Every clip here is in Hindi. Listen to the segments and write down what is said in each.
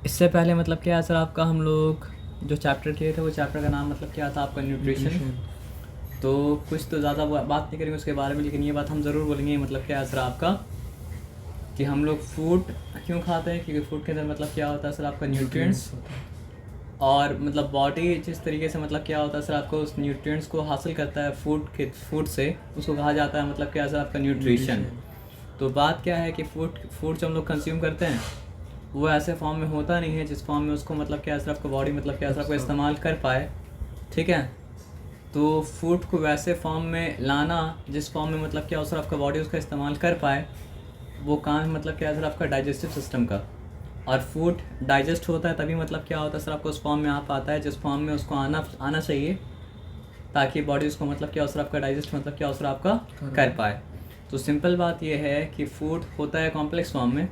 इससे पहले मतलब क्या है सर आपका, हम लोग जो चैप्टर किए थे वो चैप्टर का नाम मतलब क्या था आपका, न्यूट्रिशन। तो कुछ तो ज़्यादा बात नहीं करेंगे उसके बारे में, लेकिन ये बात हम ज़रूर बोलेंगे मतलब क्या है सर आपका, कि हम लोग फूड क्यों खाते हैं, क्योंकि फूड के अंदर मतलब क्या होता है सर आपका, न्यूट्रिएंट्स। और मतलब बॉडी जिस तरीके से मतलब क्या होता है सर आपको उस न्यूट्रिएंट्स को हासिल करता है फूड से, उसको कहा जाता है मतलब क्या है सर आपका, न्यूट्रिशन। तो बात क्या है कि फूड जो हम लोग कंज्यूम करते हैं वो ऐसे फॉर्म में होता नहीं है जिस फॉर्म में उसको मतलब क्या है सर आपका बॉडी मतलब क्या है सर आपको इस्तेमाल कर पाए, ठीक है। तो फूड को वैसे फॉर्म में लाना जिस फॉर्म में मतलब क्या हो सर आपका बॉडी उसका इस्तेमाल कर पाए, वो काम मतलब क्या है सर आपका डाइजेस्टिव सिस्टम का। और फूड डाइजेस्ट होता है तभी मतलब क्या होता है सर आपको उस फॉर्म में आ पाता है जिस फॉर्म में उसको आना चाहिए, ताकि बॉडी उसको मतलब क्या हो सर आपका डाइजेस्ट मतलब क्या हो सर आपका कर पाए। तो सिंपल बात ये है कि फूड होता है कॉम्प्लेक्स फॉर्म में,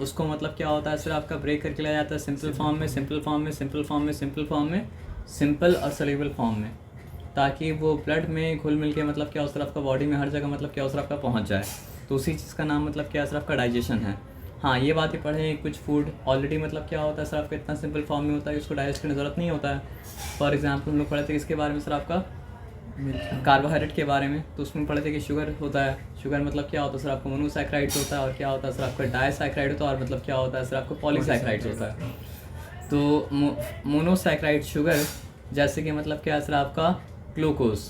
उसको मतलब क्या होता है सर आपका ब्रेक करके लाया जाता है सिंपल फॉर्म में, सिंपल फॉर्म में, सिंपल फॉर्म में, सिंपल फॉर्म में, सिंपल और सोल्यूबल फॉर्म में, ताकि वो ब्लड में घुल मिल के मतलब क्या हो सर आपका बॉडी में हर जगह मतलब क्या हो सर आपका पहुँच जाए। तो उसी चीज़ का नाम मतलब क्या है सर आपका, डाइजेशन है। हाँ, ये बात ही पढ़े कुछ फूड ऑलरेडी मतलब क्या होता है सर आपका इतना सिंपल फॉर्म में होता है कि उसको डाइजेस्ट करने की ज़रूरत नहीं होता है। फॉर एग्जाम्पल हम लोग पढ़े थे इसके बारे में सर आपका, कार्बोहाइड्रेट के बारे में, तो उसमें पढ़े थे कि शुगर होता है। शुगर मतलब क्या होता है सर आपका, मोनोसैक्राइड्स होता है, और क्या होता है सर आपका, डाइसैक्राइड होता है, और मतलब क्या होता है सर आपको, पॉलीसैक्राइड्स होता है। तो मोनोसैक्राइड शुगर जैसे कि मतलब क्या है सर आपका, ग्लूकोज,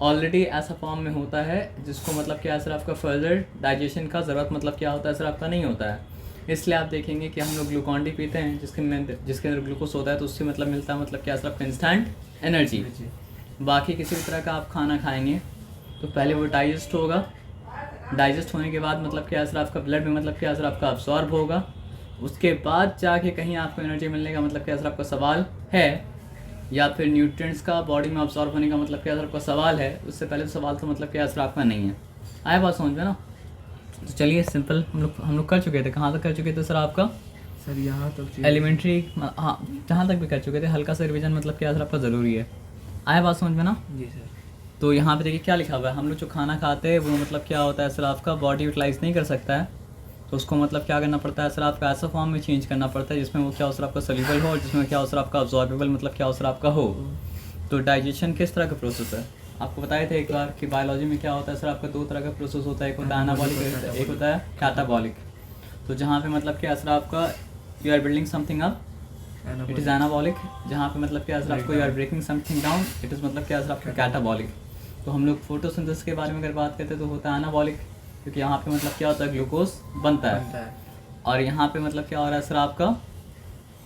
ऑलरेडी ऐसा फॉर्म में होता है जिसको मतलब क्या है सर आपका फर्दर डाइजेशन का ज़रूरत मतलब क्या होता है सर आपका नहीं होता है। इसलिए आप देखेंगे कि हम लोग ग्लूकॉन डी पीते हैं जिसके अंदर ग्लूकोज होता है, तो उससे मतलब मिलता है मतलब क्या सर आपका, इंस्टेंट एनर्जी। बाकी किसी भी तरह का आप खाना खाएंगे तो पहले वो डाइजेस्ट होगा, डाइजेस्ट होने के बाद मतलब क्या सर आपका ब्लड में मतलब क्या सर आपका अब्सॉर्ब होगा, उसके बाद जाके कहीं आपको एनर्जी मिलने का मतलब क्या सर आपका सवाल है, या फिर न्यूट्रिएंट्स का बॉडी में अब्सॉर्ब होने का मतलब क्या सर आपका सवाल है। उससे पहले तो सवाल तो मतलब क्या सर आपका नहीं है। आया बात समझ में ना। तो चलिए सिंपल हम लोग कर चुके थे, कहाँ तक कर चुके थे सर आपका, सर यहाँ तक एलिमेंट्री, हाँ जहाँ तक भी कर चुके थे, हल्का सा रिवीजन मतलब क्या सर आपका ज़रूरी है। आया बात समझ में ना। जी सर। तो यहाँ पे देखिए क्या लिखा हुआ है, हम लोग जो खाना खाते हैं वो मतलब क्या होता है सर आपका, बॉडी यूटिलाइज नहीं कर सकता है, तो उसको मतलब क्या करना पड़ता है सर आपका, ऐसा फॉर्म में चेंज करना पड़ता है जिसमें वो क्या हो सर आपका, सोल्यूबल हो, और जिसमें क्या हो सर आपका, अब्जॉर्बेबल मतलब क्या हो सर आपका हो। तो डाइजेशन किस तरह का प्रोसेस है, आपको बताए थे एक बार कि बायोलॉजी में क्या होता है सर आपका, दो तरह का प्रोसेस होता है, एक होता है एनाबॉलिक, एक होता है कैटाबॉलिक। तो जहाँ पे मतलब क्या सर आपका, you are building something up, it is anabolic. जहाँ पे मतलब क्या सर आपको, you are breaking something down, it is मतलब क्या सर आपका, कैटाबॉलिक। तो हम लोग फोटोसिंथेसिस के बारे में अगर बात करते हैं तो होता है एनाबॉलिक, क्योंकि यहाँ पे मतलब क्या होता है, ग्लूकोज बनता है। और यहाँ पे मतलब क्या हो रहा है सर आपका,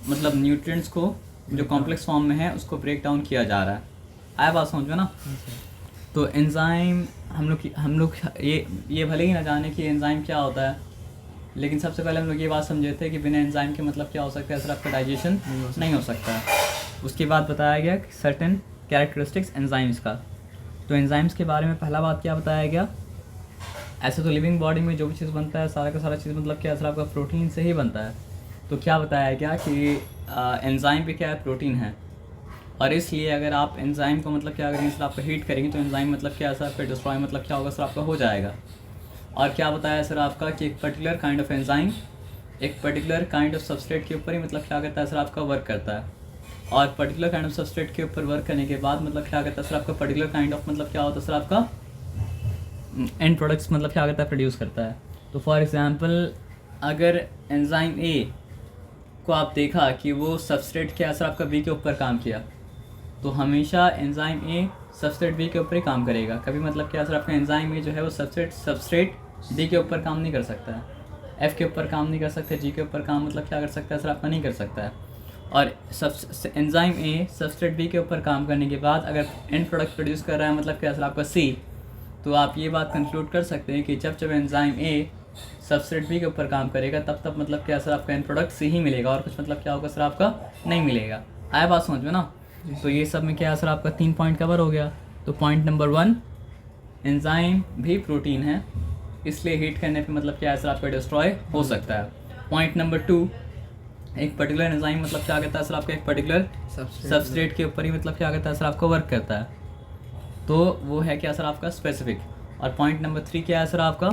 मतलब न्यूट्रिएंट्स को जो कॉम्प्लेक्स फॉर्म में है उसको ब्रेक डाउन किया जा रहा है। आया बात समझ में ना। तो एंजाइम हम लोग ये भले ही ना जाने कि एंजाइम क्या होता है, लेकिन सबसे पहले हम लोग ये बात समझे थे कि बिना एंजाइम के मतलब क्या हो सकता है सर आपका, डाइजेशन नहीं हो सकता है। उसके बाद बताया गया सर्टेन कैरेक्टरिस्टिक्स एंजाइम्स का। तो एंजाइम्स के बारे में पहला बात क्या बताया गया, ऐसे तो लिविंग बॉडी में जो भी चीज़ बनता है सारा का सारा चीज़ मतलब क्या सर आपका, प्रोटीन से ही बनता है। तो क्या बताया गया कि एंजाइम भी क्या है, प्रोटीन है, और इसलिए अगर आप एंजाइम को मतलब क्या करेंगे सर आपका, हीट करेंगे तो एंजाइम मतलब क्या सर आपका, डिस्ट्रॉय मतलब क्या होगा सर आपका, हो जाएगा। और क्या बताया सर आपका कि एक पर्टिकुलर काइंड ऑफ एंजाइम एक पर्टिकुलर काइंड ऑफ सबस्ट्रेट के ऊपर ही मतलब क्या करता है सर आपका, वर्क करता है। और पर्टिकुलर काइंड ऑफ सबस्ट्रेट के ऊपर वर्क करने के बाद मतलब क्या करता है सर आपका, पर्टिकुलर काइंड ऑफ मतलब क्या होता है सर आपका, एंड प्रोडक्ट्स मतलब क्या करता है, प्रोड्यूस करता है। तो फॉर एग्जांपल अगर एंजाइम ए को आप देखा कि वो सबस्ट्रेट के असर आपका बी के ऊपर काम किया, तो हमेशा एंजाइम ए सबस्ट्रेट बी के ऊपर ही काम करेगा। कभी मतलब क्या सर आपका, एंजाइम ए जो है वो सबस्ट्रेट डी के ऊपर काम नहीं कर सकता है, एफ़ के ऊपर काम नहीं कर सकता, जी के ऊपर काम मतलब क्या कर सकता है सर आपका, नहीं कर सकता है। और एंजाइम ए सबस्ट्रेट बी के ऊपर काम करने के बाद अगर एंड प्रोडक्ट प्रोड्यूस कर रहा है मतलब क्या सर आपका, सी, तो आप ये बात कंक्लूड कर सकते हैं कि जब एंजाइम ए सबस्ट्रेट बी के ऊपर काम करेगा तब मतलब क्या सर आपका, एंड प्रोडक्ट सी ही मिलेगा, और कुछ मतलब क्या होगा सर आपका, नहीं मिलेगा। आया बात समझ में ना। तो ये सब में क्या सर आपका 3 पॉइंट कवर हो गया। तो पॉइंट नंबर 1, एंजाइम भी प्रोटीन है, इसलिए हीट करने पे मतलब क्या है सर आपका, डिस्ट्रॉय हो सकता है। पॉइंट नंबर 2, एक पर्टिकुलर एंजाइम मतलब क्या करता है सर आपका, एक पर्टिकुलर सबस्ट्रेट के ऊपर ही मतलब क्या करता है सर आपका, वर्क करता है, तो वो है क्या सर आपका, स्पेसिफिक। और पॉइंट नंबर 3 क्या है सर आपका,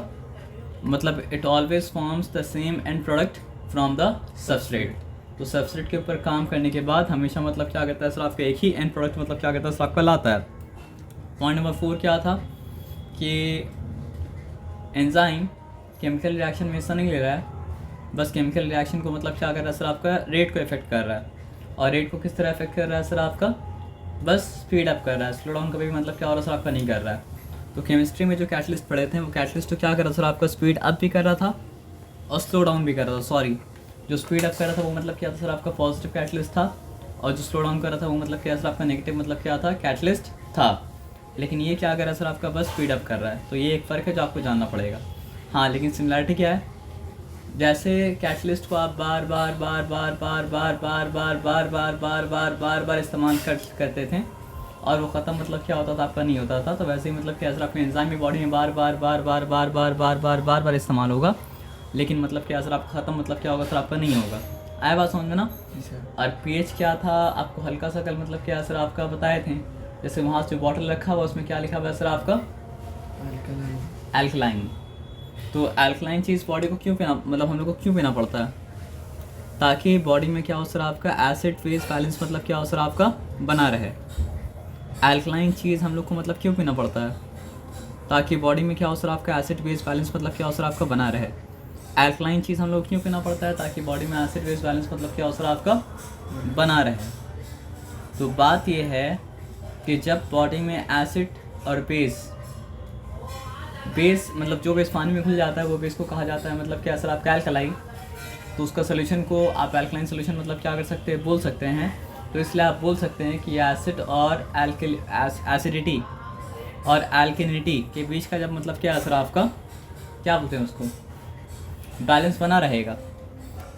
मतलब it always forms the same and product from the substrate. तो सबस्ट्रेट के ऊपर काम करने के बाद हमेशा मतलब क्या करता है सर आपका एक ही एंड प्रोडक्ट मतलब क्या करता है सर आपका लाता है। पॉइंट नंबर 4 क्या था कि एंजाइम केमिकल रिएक्शन में हिस्सा नहीं ले रहा है, बस केमिकल रिएक्शन को मतलब क्या कर रहा है सर आपका रेट को इफेक्ट कर रहा है। और रेट को किस तरह इफेक्ट कर रहा है सर आपका, बस स्पीड अप कर रहा है, स्लो डाउन कभी भी मतलब क्या हो रहा है सर आपका नहीं कर रहा है। तो केमिस्ट्री में जो कैटलिस्ट पढ़े थे वो कैटलिस्ट तो क्या कर रहा था सर आपका स्पीड अप भी कर रहा था और स्लो डाउन भी कर रहा था। सॉरी, जो स्पीड अप कर रहा था वो मतलब क्या था सर आपका पॉजिटिव कैटलिस्ट था, और जो स्लो डाउन कर रहा था वो मतलब क्या सर आपका नेगेटिव मतलब क्या था कैटलिस्ट था। लेकिन ये क्या कर रहा है सर आपका बस स्पीड अप कर रहा है। तो ये एक फ़र्क है जो आपको जानना पड़ेगा। हाँ, लेकिन सिमिलरिटी क्या है, जैसे कैटलिस्ट को आप बार बार बार बार बार बार बार बार बार बार बार बार बार बार इस्तेमाल करते थे और वो ख़त्म मतलब क्या होता था आपका नहीं होता था, तो वैसे ही मतलब क्या सर आपके एंजाइम में बॉडी में बार बार बार बार बार बार बार बार बार बार इस्तेमाल होगा, लेकिन मतलब क्या सर आपका ख़त्म मतलब क्या होगा सर आपका नहीं होगा। आया बात समझ में ना। और पीएच क्या था आपको हल्का सा कल मतलब क्या सर आपका बताए थे, जैसे वहाँ से बॉटल रखा हुआ उसमें क्या लिखा हुआ है सर आपका एल्कलाइन। तो एल्कलाइन चीज़ बॉडी को क्यों पीना मतलब हम लोग को क्यों पीना पड़ता है, ताकि बॉडी में क्या हो सर आपका एसिड फेज बैलेंस मतलब क्या हो सर आपका बना रहे। एल्कलाइन चीज़ हम लोग को मतलब क्यों पीना पड़ता है, ताकि बॉडी में क्या हो सर आपका एसिड बेस बैलेंस मतलब क्या हो सर आपका बना रहे। एल्कलाइन चीज़ हम लोग क्यों पीना पड़ता है, ताकि बॉडी में एसिड बेस बैलेंस मतलब क्या हो सर आपका बना रहे। तो बात यह है कि जब बॉडी में एसिड और बेस मतलब जो बेस पानी में घुल जाता है वो बेस को कहा जाता है मतलब क्या सर आपका एल्कलाइन। तो उसका सोल्यूशन को आप एल्कलाइन सोल्यूशन मतलब क्या कर सकते हैं बोल सकते हैं। तो इसलिए आप बोल सकते हैं कि एसिड और एसिडिटी और एल्किनिटी के बीच का जब मतलब क्या असर आपका क्या बोलते हैं उसको बैलेंस बना रहेगा।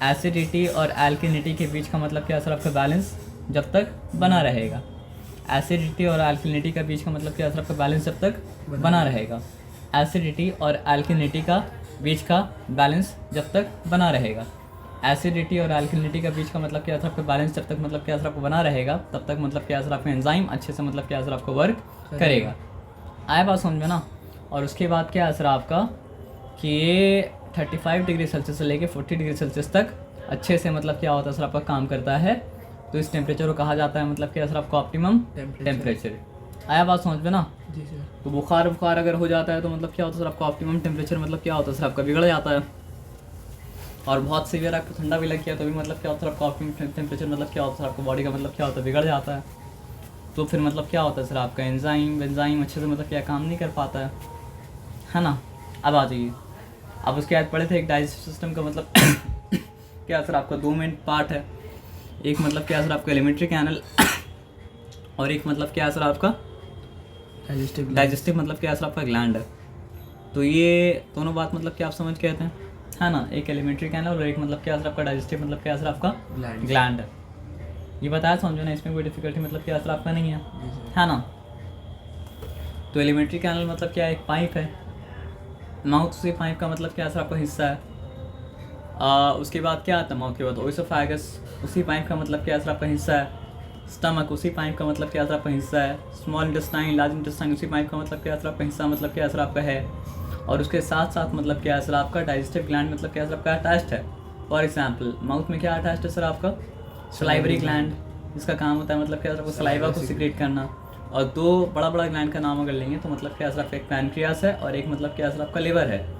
एसिडिटी और एल्किनिटी के बीच का मतलब क्या असर आपका बैलेंस जब तक बना रहेगा। एसिडिटी और एल्किनिटी का बीच का मतलब क्या असर आपका बैलेंस जब तक बना रहेगा। एसिडिटी और एल्किनिटी का बीच का बैलेंस जब तक बना रहेगा। एसिडिटी और एल्किनिटी का बीच का मतलब क्या असर आपका बैलेंस जब तक मतलब क्या असर आपको बना रहेगा, तब तक मतलब क्या असर आपका एंजाइम अच्छे से मतलब क्या असर आपको वर्क करेगा। आया बात समझ में ना। और उसके बाद क्या असर आपका कि ये 35 डिग्री सेल्सियस से लेके 40 डिग्री सेल्सियस तक अच्छे से मतलब क्या होता है सर आपका काम करता है। तो इस टेम्परेचर को कहा जाता है मतलब क्या सर आपका ऑप्टिमम टेम्परेचर। आया बात समझ में ना। जी सर। तो बुखार अगर हो जाता है तो मतलब क्या होता है सर आपका ऑप्टिमम टेम्परेचर मतलब क्या होता है सर आपका बिगड़ जाता है। और बहुत सीवियर आपको ठंडा भी लग गया तो भी मतलब क्या होता है आपका ऑप्टिमम टेम्परेचर मतलब क्या होता है आपको बॉडी का मतलब क्या होता है बिगड़ जाता है। तो फिर मतलब क्या होता है सर आपका एंजाइम अच्छे से मतलब क्या काम नहीं कर पाता है ना। अब आ जाइए, अब उसके बाद पढ़े थे एक डाइजेस्टिव सिस्टम का मतलब क्या सर आपका 2 मेन पार्ट है। एक मतलब क्या सर आपका एलिमेंट्री कैनल और एक मतलब क्या सर आपका डाइजेस्टिव मतलब क्या सर आपका ग्लैंड है। तो ये दोनों बात मतलब क्या आप समझ के आते हैं है ना। एक एलिमेंट्री कैनल और एक मतलब क्या सर आपका डाइजेस्टिव मतलब क्या सर आपका ग्लैंड है। ये बताया समझो ना, इसमें कोई डिफिकल्टी मतलब क्या असर आपका नहीं है ना। तो एलिमेंट्री कैनल मतलब क्या एक पाइप है, माउथ से पाइप का मतलब क्या असर आपका हिस्सा है। उसके बाद क्या आता है माउथ के बाद ओइसोफेगस, उसी पाइप का मतलब क्या असर आपका हिस्सा है। स्टमक उसी पाइप का मतलब क्या असर आपका हिस्सा है। स्मॉल इंटेस्टाइन लार्ज इंटेस्टाइन उसी पाइप का मतलब क्या असर आपका हिस्सा मतलब क्या असर आपका है। और उसके साथ साथ मतलब क्या असर आपका डाइजेस्टिव ग्लैंड मतलब क्या असर आपका अटैच्ड है। फॉर एग्जाम्पल माउथ में क्या अटैच्ड है सर आपका सलाइवरी ग्लैंड, जिसका काम होता है मतलब क्या सर सलाइवा को सिक्रेट करना। और 2 बड़ा ग्लैंड का नाम अगर लेंगे तो मतलब क्या सर आपका एक पैनक्रियास है और एक मतलब क्या सर आपका लिवर है।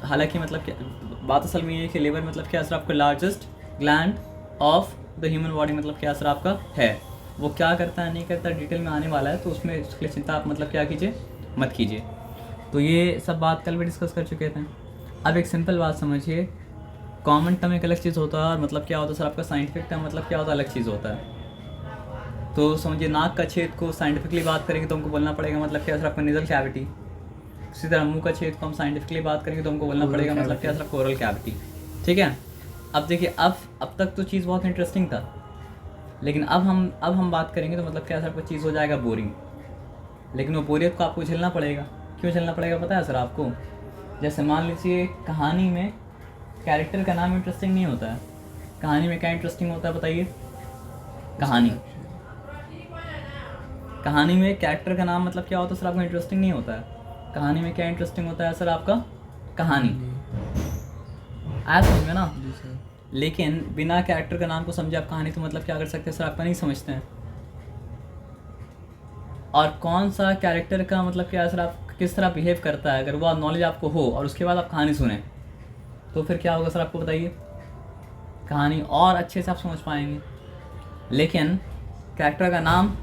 हालांकि मतलब क्या बात असल में ये है कि लिवर मतलब क्या सर आपका largest gland of the human body मतलब क्या सर आपका है। वो क्या करता है नहीं करता डिटेल में आने वाला है, तो उसमें उसके लिए चिंता आप मतलब क्या कीजिए मत कीजिए। तो ये सब बात कल भी डिस्कस कर चुके थे। अब एक सिंपल बात समझिए, कॉमन टर्म एक अलग चीज़ होता है और मतलब क्या होता है सर आपका साइंटिफिक टर्म मतलब क्या होता है अलग चीज़ होता है। तो समझिए नाक का छेद को साइंटिफिकली बात करेंगे तो हमको बोलना पड़ेगा मतलब क्या सर आपका नेजल कैविटी। इसी तरह मुंह का छेद को हम साइंटिफिकली बात करेंगे तो हमको बोलना पड़ेगा मतलब क्या सर आपका ओरल कैविटी। ठीक है। अब देखिए अब तक तो चीज़ बहुत इंटरेस्टिंग था, लेकिन अब हम बात करेंगे तो मतलब क्या सर आपको चीज़ हो जाएगा बोरिंग। लेकिन वो बोरियत को आपको झेलना पड़ेगा। क्यों झेलना पड़ेगा पता है सर आपको। जैसे मान लीजिए कहानी में कैरेक्टर का नाम इंटरेस्टिंग नहीं होता है। कहानी में क्या इंटरेस्टिंग होता है बताइए। कहानी में कैरेक्टर का नाम मतलब क्या होता है सर आपको इंटरेस्टिंग नहीं होता है। कहानी में क्या इंटरेस्टिंग होता है सर आपका कहानी। आया समझ में ना। लेकिन बिना कैरेक्टर का नाम को समझे आप कहानी तो मतलब क्या कर सकते हैं सर, आपका नहीं समझते हैं। और कौन सा कैरेक्टर का मतलब क्या सर, आप किस तरह बिहेव करता है, अगर वो नॉलेज आपको हो और उसके बाद आप कहानी सुने तो फिर क्या होगा सर, आपको बताइए, कहानी और अच्छे से आप समझ पाएंगे। लेकिन कैरेक्टर का नाम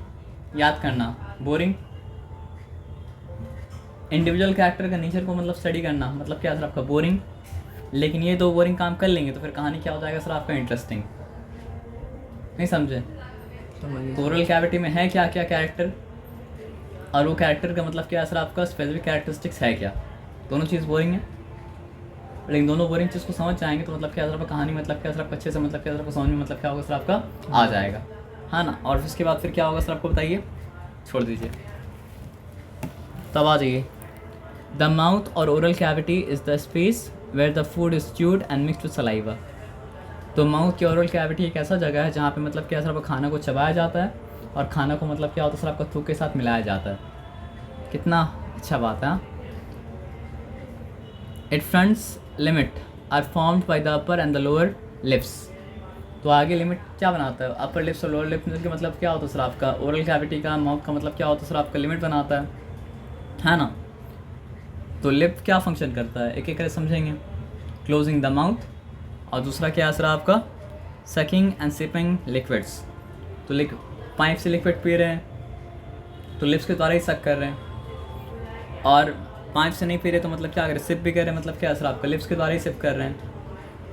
याद करना बोरिंग, इंडिविजुअल कैरेक्टर का नेचर को मतलब स्टडी करना मतलब क्या सर आपका बोरिंग। लेकिन ये दो बोरिंग काम कर लेंगे तो फिर कहानी क्या हो जाएगा सर आपका इंटरेस्टिंग। नहीं समझे? तो ओरल कैविटी में है क्या क्या कैरेक्टर, और वो कैरेक्टर का मतलब क्या है सर आपका स्पेसिफिक कैरेक्टरिस्टिक्स है क्या, दोनों चीज़ बोरिंग है। लेकिन दोनों बोरिंग चीज़ को समझ जाएंगे तो मतलब क्या सर आपका कहानी मतलब क्या सर आपका अच्छे से मतलब क्या सर आपको समझ में मतलब क्या होगा सर आपका आ जाएगा, हाँ ना। और उसके बाद फिर क्या होगा सर आपको बताइए, छोड़ दीजिए, तब आ जाइए। द माउथ और oral cavity is the space where the food is chewed and mixed with saliva. तो माउथ की ओरल कैविटी एक ऐसा जगह है जहाँ पे मतलब क्या सर आपको खाना को चबाया जाता है और खाना को मतलब क्या होता है सर आपका थूक के साथ मिलाया जाता है। कितना अच्छा बात है। It fronts limit are formed by the upper and the lower lips. तो आगे लिमिट क्या बनाता है, अपर लिप्स और लोअर लिप्स का मतलब क्या होता है सर आपका, ओरल कैविटी का माउथ का मतलब क्या होता है सर आपका लिमिट बनाता है ना। तो लिप क्या फंक्शन करता है एक एक करके समझेंगे। क्लोजिंग द माउथ, और दूसरा क्या है सर आपका सकिंग एंड सिपिंग लिक्विड्स। तो पाइप से लिक्विड पी रहे हैं तो लिप्स के द्वारा ही सक कर रहे हैं, और पाइप से नहीं पी रहे तो मतलब क्या कर रहे हैं, सिप भी कर रहे हैं, मतलब क्या है सर आपका लिप्स के द्वारा ही सिप कर रहे हैं।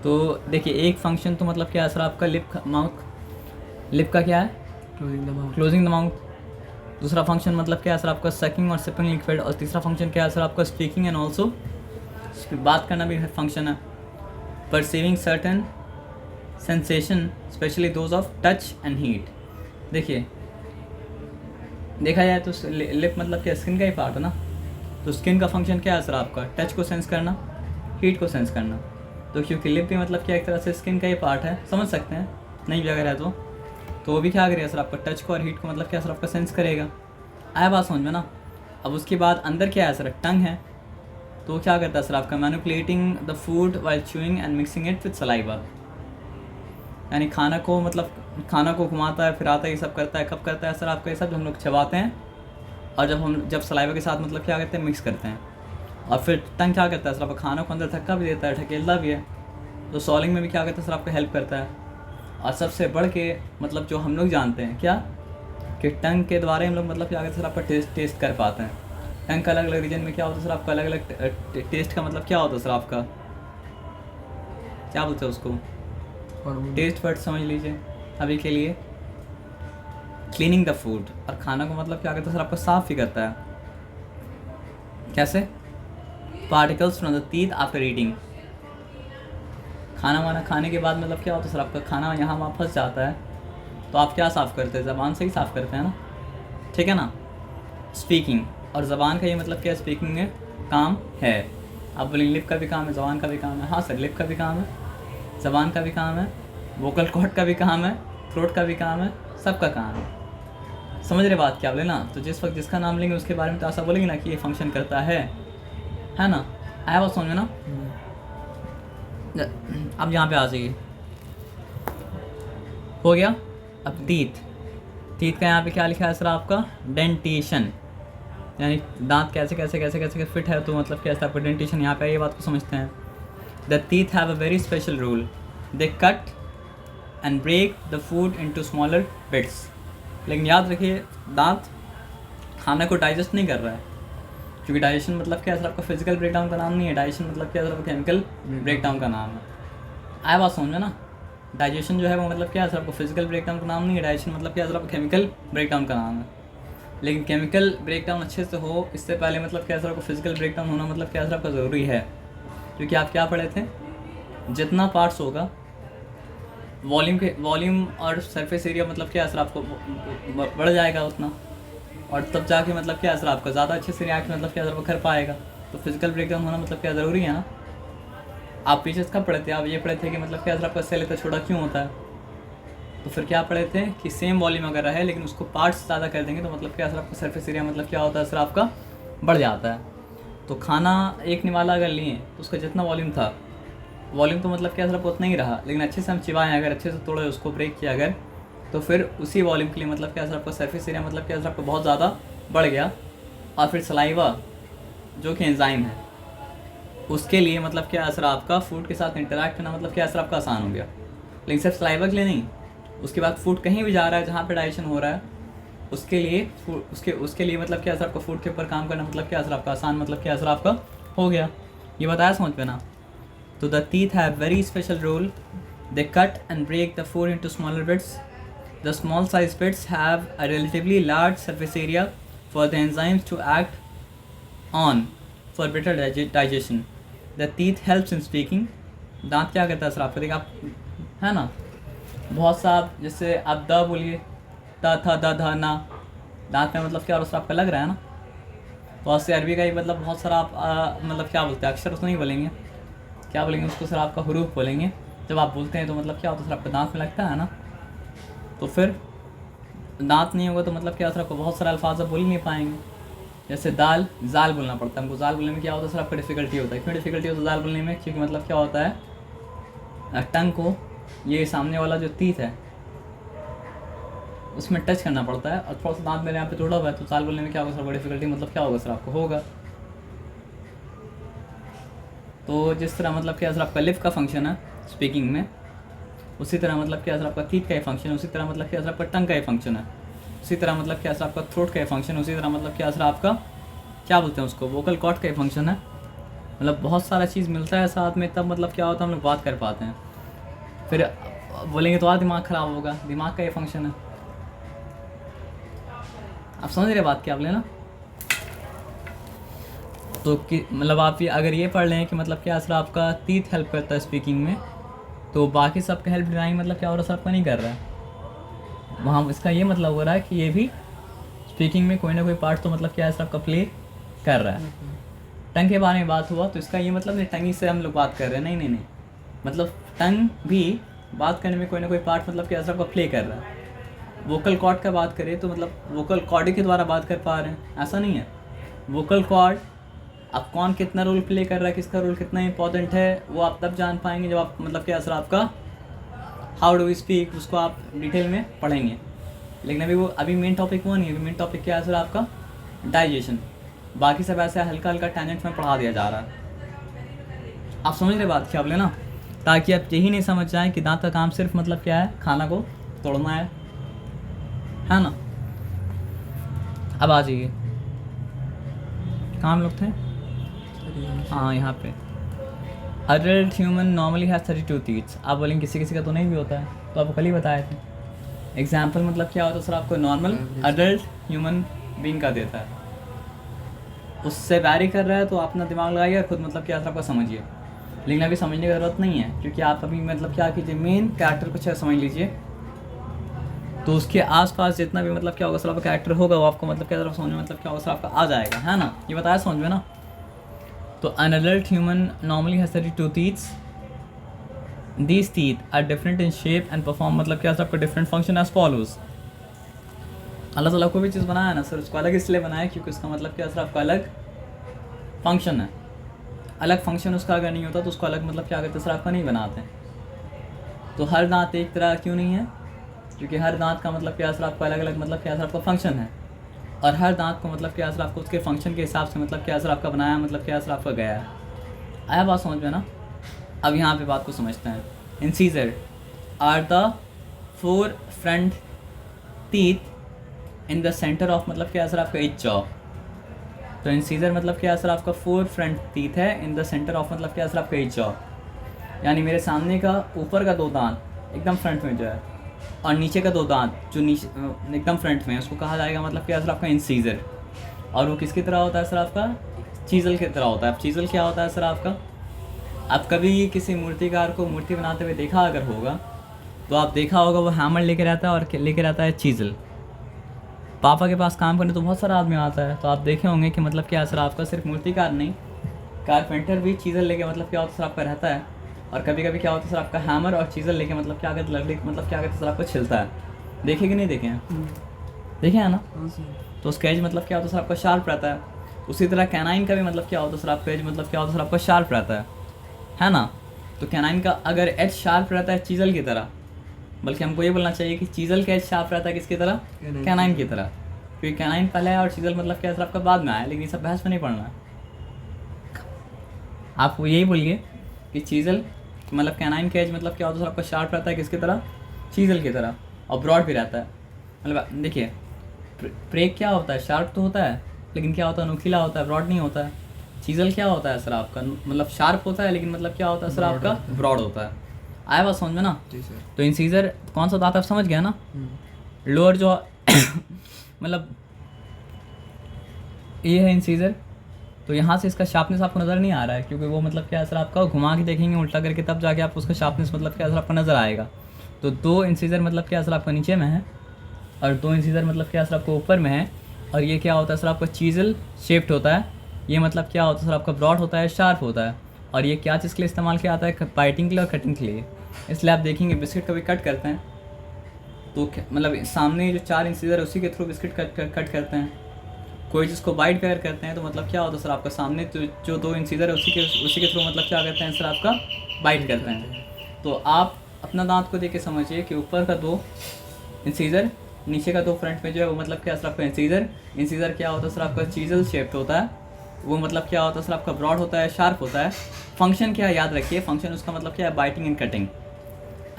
तो देखिए एक फंक्शन तो मतलब क्या है सर आपका लिप का क्या है क्लोजिंग द माउथ, दूसरा फंक्शन मतलब क्या है सर आपका सकिंग और सिपिंग लिक्विड, और तीसरा फंक्शन क्या है सर आपका स्पीकिंग एंड ऑल्सो बात करना भी फंक्शन है। Perceiving certain sensation specially those of touch and heat. देखिए देखा जाए तो लिप मतलब क्या स्किन का ही पार्ट है ना, तो स्किन का फंक्शन क्या है सर आपका टच को सेंस करना, हीट को सेंस करना। तो क्योंकि लिप भी मतलब क्या एक तरह से स्किन का ही पार्ट है, समझ सकते हैं, नहीं भी अगर है तो वो भी क्या करेगा सर आपका टच को और हीट को मतलब क्या सर आपका सेंस करेगा। आया बात समझ में ना। अब उसके बाद अंदर क्या है सर टंग है, तो क्या करता है सर आपका manipulating the food while chewing and mixing it with saliva. यानी खाना को घुमाता है फिराता है, ये सब करता है। कब करता है सर आपका ये सब, जब हम लोग चबाते हैं और जब सलाइवा के साथ मतलब क्या करते हैं मिक्स करते हैं। और फिर टंग क्या करता है सर आपका खाना को अंदर धक्का भी देता है, ढकेलता भी है, तो सॉलिंग में भी क्या करता है सर आपका हेल्प करता है। और सबसे बढ़ के मतलब जो हम लोग जानते हैं क्या कि टंग के द्वारा हम लोग मतलब क्या करते हैं सर आपका टेस्ट कर पाते हैं। टंग का अलग अलग रीजन में क्या होता है सर आपका अलग अलग टेस्ट का मतलब क्या होता है सर आपका, क्या बोलते हैं उसको, टेस्ट वर्ड समझ लीजिए अभी के लिए। क्लीनिंग द फूड, और खाना को मतलब क्या करता है सर आपका साफ ही करता है। कैसे, particles from the teeth after eating. खाना वाना खाने के बाद मतलब क्या होता है सर आपका खाना यहाँ वहाँ फंस जाता है, तो आप क्या साफ़ करते हैं, ज़बान से ही साफ़ करते हैं ना, ठीक है ना। स्पीकिंग, और ज़बान का ये मतलब क्या स्पीकिंग में काम है। आप बोलेंगे लिप का भी काम है, ज़बान का भी काम है। हाँ सर, लिप का भी काम है, ज़बान का भी काम है, वोकल कॉर्ड का भी काम है, थ्रोट का भी काम है, सबका काम है। समझ रहे बात क्या बोले ना। तो जिस वक्त जिसका नाम लेंगे उसके बारे में तो ऐसा बोलेंगे ना कि ये फंक्शन करता है ना। आया बात समझ में ना। अब यहाँ पे आ जाइए, हो गया। अब टीथ का यहाँ पे क्या लिखा है सर आपका डेंटेशन, यानी दांत कैसे कैसे कैसे कैसे फिट है, तो मतलब कैसे आपका डेंटेशन यहाँ पे ये बात को समझते हैं। The teeth have a very special role, they cut and break the food into smaller bits. लेकिन याद रखिए दांत खाना को डाइजेस्ट नहीं कर रहा है, क्योंकि डाइजेशन मतलब क्या है सर आपका फिजिकल ब्रेकडाउन का नाम नहीं है, डाइजेशन मतलब क्या है सर आपका केमिकल ब्रेकडाउन का नाम है। आया बात समझ में ना। डाइजेशन जो है वो मतलब क्या है सर आपको फिजिकल ब्रेकडाउन का नाम नहीं है, डाइजेशन मतलब क्या है सर आपका केमिकल ब्रेकडाउन का नाम है। लेकिन केमिकल ब्रेकडाउन अच्छे से हो इससे पहले मतलब क्या है सर आपको फिजिकल ब्रेकडाउन होना मतलब क्या है सर आपका ज़रूरी है। क्योंकि आप क्या पढ़े थे, जितना पार्ट्स होगा वॉल्यूम और सरफेस एरिया मतलब क्या है सर आपको बढ़ जाएगा उतना, और तब जाके मतलब क्या है सर आपका ज़्यादा अच्छे से रिएक्ट मतलब क्या है सर वो कर पाएगा। तो फिजिकल ब्रेकडाउन होना मतलब क्या ज़रूरी है ना। आप पीछे कब पढ़े थे, आप ये पढ़े थे कि मतलब क्या सर आपका सेल इतना छोटा क्यों होता है, तो फिर क्या पढ़े थे कि सेम वॉल्यूम अगर है लेकिन उसको पार्ट्स ज़्यादा कर देंगे तो मतलब क्या सर आपका सरफेस एरिया मतलब क्या होता है सर आपका बढ़ जाता है। तो खाना एक निवाला अगर लिए तो उसका जितना वॉल्यूम था वॉल्यूम तो मतलब क्या सर आपका उतना ही रहा, लेकिन अच्छे से हम चिबाएँ अगर, अच्छे से तोड़े, उसको ब्रेक किया अगर, तो फिर उसी वॉल्यूम के लिए मतलब क्या सर आपका सरफेस एरिया मतलब क्या सर आपका बहुत ज़्यादा बढ़ गया। और फिर सलाइवा जो कि एंजाइम है, उसके लिए मतलब क्या असर आपका फूड के साथ इंटरैक्ट करना मतलब क्या असर आपका आसान हो गया। लेकिन सिर्फ सलाइवा के लिए नहीं, उसके बाद फूड कहीं भी जा रहा है जहाँ पे डाइजेशन हो रहा है, उसके लिए उसके लिए मतलब क्या असर आपका फूड के ऊपर काम करना मतलब क्या असर आपका आसान मतलब क्या असर आपका हो गया। ये बताया समझ में ना। तो the teeth have very special role, they cut and break the food into smaller bits, the small size bits have a relatively large surface area for the enzymes to act on for better digestion. The teeth helps in speaking, दांत क्या करता है सर आपका, देखिए आप है ना, बहुत सा आप जैसे आप द बोलिए, त थ द ध ना, दांत में मतलब क्या और आपका लग रहा है ना। बहुत से अरबी का ही मतलब बहुत सारा आप मतलब क्या बोलते हैं, अक्षर उसको नहीं बोलेंगे, क्या बोलेंगे उसको सर आपका हुरूफ बोलेंगे। जब आप बोलते हैं तो मतलब क्या होता है सर आपका दांत में लगता है ना, तो फिर दांत नहीं होगा तो मतलब क्या सर आपको बहुत सारे अल्फाज आप बोल नहीं पाएंगे। जैसे दाल, जाल बोलना पड़ता है हमको, जाल बोलने में क्या होता है सर आपका डिफ़िकल्टी होता है। क्यों डिफ़िकल्टी होता है दाल बोलने में, क्योंकि मतलब क्या होता है टंग को ये सामने वाला जो तीत है उसमें टच करना पड़ता है, और थोड़ा सा दांत मेरे यहाँ पे तोड़ा हुआ है, तो दाल बोलने में क्या होगा सर डिफ़िकल्टी मतलब क्या होगा सर आपको होगा। तो जिस तरह मतलब क्या सर आपका लिप का फंक्शन है स्पीकिंग में, उसी तरह मतलब क्या सर आपका टीथ का ही फंक्शन है, उसी तरह मतलब क्या सर आपका टंग का ही फंक्शन है, उसी तरह मतलब क्या सर आपका थ्रोट का ही फंक्शन है, उसी तरह मतलब क्या सर आपका क्या बोलते हैं उसको वोकल कॉर्ड का ही फंक्शन है। मतलब बहुत सारा चीज़ मिलता है साथ में, तब मतलब क्या होता है हम लोग बात कर पाते हैं। फिर बोलेंगे तो और दिमाग ख़राब होगा, दिमाग का ये फंक्शन है। आप समझ रहे बात क्या आप लेना। तो कि मतलब आप ये अगर ये पढ़ लें कि मतलब क्या सर आपका टीथ हेल्प करता है स्पीकिंग में, तो बाकी सबका हेल्प डिनाई मतलब क्या हो रहा है सर आपका नहीं कर रहा है। वहाँ इसका ये मतलब हो रहा है कि ये भी स्पीकिंग में कोई ना कोई पार्ट तो मतलब क्या है सर आपका प्ले कर रहा है। टंग के बारे में बात हुआ तो इसका ये मतलब नहीं टंगी से हम लोग बात कर रहे हैं, नहीं नहीं नहीं, मतलब टंग भी बात करने में कोई ना कोई पार्ट मतलब क्या सर आपका प्ले कर रहा है। वोकल कॉर्ड का बात करें तो मतलब वोकल कॉर्ड के द्वारा बात कर पा रहे हैं, ऐसा नहीं है। वोकल कॉर्ड अब कौन कितना रोल प्ले कर रहा है, किसका रोल कितना इंपॉर्टेंट है, वो आप तब जान पाएंगे जब आप मतलब क्या सर आपका हाउ डू वी स्पीक उसको आप डिटेल में पढ़ेंगे। लेकिन अभी मेन टॉपिक वो नहीं है, मेन टॉपिक क्या है सर आपका डाइजेशन। बाकी सब ऐसे हल्का हल्का टेंजेंट में पढ़ा दिया जा रहा है। आप समझ रहे बात क्या बोले ना, ताकि आप यही नहीं समझ जाएं कि दांत का काम सिर्फ मतलब क्या है खाना को तोड़ना है ना। अब आ जाइए, कहाँ हम लोग थे, हाँ यहाँ पे। Adult human normally has 32 teeths. आप बोलेंगे किसी किसी का तो नहीं भी होता है, तो आपको कल ही बताए थे। एग्जाम्पल मतलब क्या होता है सर आपको नॉर्मल अडल्ट ह्यूमन बीइंग का देता है, उससे वैरी कर रहा है तो अपना दिमाग लगाइए खुद मतलब क्या सर आपका समझिए। लेकिन अभी समझने की ज़रूरत नहीं है, क्योंकि आप अभी मतलब क्या कीजिए मेन कैरेक्टर कुछ है समझ लीजिए, तो उसके आसपास जितना भी मतलब क्या होगा सर आपका कैरेक्टर होगा वो आपको मतलब क्या तरफ समझ में मतलब क्या होगा सर आपका आ जाएगा, है ना। ये बताया समझ में ना। तो an adult human normally has 32 teeths. These teeth are different in shape and perform मतलब क्या सर आपका different function as follows. Allah Taala को भी चीज़ बनाया ना सर, उसको अलग इसलिए बनाया क्योंकि उसका मतलब क्या सर आपका अलग फंक्शन है। अलग फंक्शन उसका अगर नहीं होता तो उसको अलग मतलब क्या करते सर आपका नहीं बनाते। तो हर दांत एक तरह क्यों नहीं है, क्योंकि हर दांत का मतलब क्या सर आपका अलग अलग मतलब क्या सर आपका फंक्शन है, और हर दांत को मतलब क्या सर आपको उसके फंक्शन के हिसाब से मतलब क्या सर आपका बनाया मतलब क्या सर आपका गया है। आया बात समझ में ना। अब यहाँ पे बात को समझते हैं। Incisor are the 4 front teeth in the centre of मतलब क्या सर आपका ईच जॉ। तो इंसीजर मतलब क्या सर आपका 4 फ्रंट टीथ है इन द सेंटर ऑफ मतलब क्या सर आपका ईच जॉ, यानी मेरे सामने का ऊपर का 2 दांत एकदम फ्रंट में जो है, और नीचे का 2 दांत जो नीचे एकदम फ्रंट में है, उसको कहा जाएगा मतलब क्या सर आपका इंसीजर। और वो किसकी तरह होता है सर आपका चीज़ल की तरह होता है। अब चीज़ल क्या होता है सर आपका, आप कभी किसी मूर्तिकार को मूर्ति बनाते हुए देखा अगर होगा तो आप देखा होगा वो हैमर लेके रहता है और लेके रहता है चीज़ल। पापा के पास काम करने तो बहुत सारा आदमी आता है, तो आप देखे होंगे कि मतलब क्या सर आपका सिर्फ मूर्तिकार नहीं, कारपेंटर भी चीज़ल लेके मतलब क्या होता है सर आपका रहता है। और कभी कभी क्या होता है सर आपका हैमर और चीज़ल लेके मतलब क्या करते लकड़ी मतलब क्या करते सर आपको छिलता है। देखे कि नहीं देखे हैं, देखे हैं ना। तो उसका एज मतलब क्या होता है सर आपका शार्प रहता है। उसी तरह कैनाइन का भी मतलब क्या होता है सर आपका एज मतलब क्या होता है सर आपका शार्प रहता है ना। तो कैनाइन का अगर एज शार्प रहता है चीजल की तरह, बल्कि हमको ये बोलना चाहिए कि चीजल का एज शार्प रहता है किसकी तरह, कैनाइन की तरह, क्योंकि कैनाइन पहले है और चीजल मतलब क्या आपका बाद में आया, लेकिन ये सब बहस में नहीं पढ़ना है। आप यही बोलिए कि चीजल मतलब कैनाइन का एज मतलब क्या होता है आपका शार्प रहता है किसकी तरह, चीजल की तरह, और ब्रॉड भी रहता है। मतलब देखिए प्रेक क्या होता है, शार्प तो होता है लेकिन क्या होता है, नुकीला होता है, ब्रॉड नहीं होता है। चीजल क्या होता है सर आपका, मतलब शार्प होता है लेकिन मतलब क्या होता है सर आपका, ब्रॉड होता है। आया बात समझ में ना। तो इंसीजर कौन सा दांत आप समझ गया ना, लोअर जो मतलब ये है इंसीजर, तो यहाँ से इसका शार्पनेस आपको नज़र नहीं आ रहा है, क्योंकि वो मतलब क्या सर आपका घुमा के देखेंगे उल्टा करके तब जाके आप उसका शार्पनेस मतलब क्या सर आपको नज़र आएगा। तो 2 इंसीजर मतलब क्या सर आपका नीचे में है और 2 इंसीजर मतलब क्या सर आपको ऊपर में है, और ये क्या होता है सर आपका चीजल शेप्ड होता है। ये मतलब क्या होता है सर आपका ब्रॉड होता है, शार्प होता है। और ये क्या चीज़ के लिए इस्तेमाल किया जाता है, बाइटिंग के लिए और कटिंग के लिए। इसलिए आप देखेंगे बिस्किट कभी कट करते हैं तो मतलब सामने जो 4 इंसीजर है उसी के थ्रू बिस्किट कट करते हैं। कोई चीज़ को बाइट अगर करते हैं तो मतलब क्या होता है सर आपका सामने तो जो 2 इंसीजर है उसी के थ्रू मतलब क्या करते हैं सर आपका बाइट करते हैं। तो आप अपना दांत को देख के समझिए कि ऊपर का 2 इंसीजर, नीचे का 2 फ्रंट में जो है वो मतलब क्या सर आपका इंसीजर क्या होता है सर आपका चीजल शेप्ड होता है। वो मतलब क्या होता है सर आपका ब्रॉड होता है, शार्प होता है। फंक्शन क्या है याद रखिए, फंक्शन उसका मतलब क्या है, बाइटिंग एंड कटिंग।